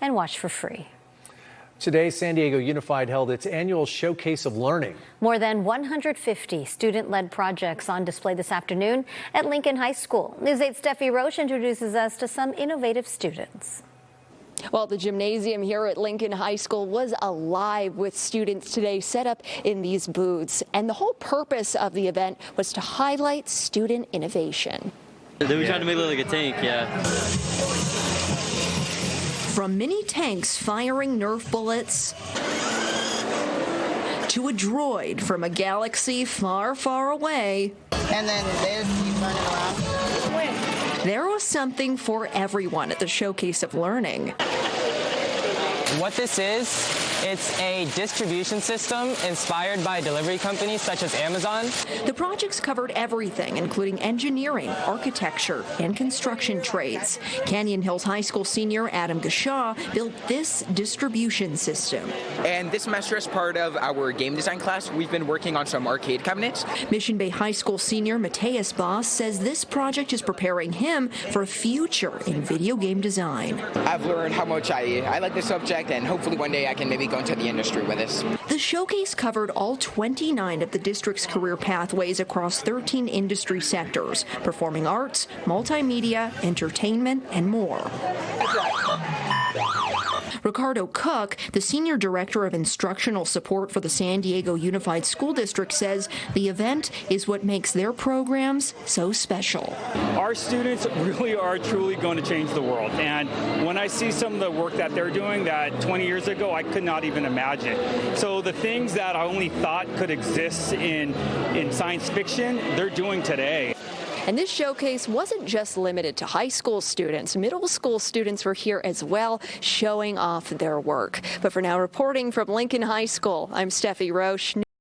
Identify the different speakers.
Speaker 1: and watch for free.
Speaker 2: Today, San Diego Unified held its annual Showcase of Learning.
Speaker 1: More than 150 student-led projects on display this afternoon at Lincoln High School. News 8's Steffi Roche introduces us to some innovative students.
Speaker 3: Well, the gymnasium here at Lincoln High School was alive with students today set up in these booths. And the whole purpose of the event was to highlight student innovation.
Speaker 4: Then we tried to make it look like a tank, yeah.
Speaker 5: From mini tanks firing Nerf bullets to a droid from a galaxy far, far away.
Speaker 6: And then they keep running around.
Speaker 5: There was something for everyone at the Showcase of Learning.
Speaker 7: What this is, it's a distribution system inspired by delivery companies such as Amazon.
Speaker 5: The projects covered everything, including engineering, architecture, and construction trades. Canyon Hills High School senior Adam Gashaw built this distribution system.
Speaker 8: And this semester, as part of our game design class, we've been working on some arcade cabinets.
Speaker 5: Mission Bay High School senior Mateus Boss says this project is preparing him for a future in video game design.
Speaker 8: I've learned how much I like the subject, and hopefully one day I can maybe go into the industry with this.
Speaker 5: The showcase covered all 29 of the district's career pathways across 13 industry sectors: performing arts, multimedia, entertainment, and more. Ricardo Cook, the Senior Director of Instructional Support for the San Diego Unified School District, says the event is what makes their programs so special.
Speaker 9: Our students really are truly going to change the world. And when I see some of the work that they're doing that 20 years ago I could not even imagine. So the things that I only thought could exist in science fiction, they're doing today.
Speaker 3: And this showcase wasn't just limited to high school students. Middle school students were here as well, showing off their work. But for now, reporting from Lincoln High School, I'm Steffi Roche.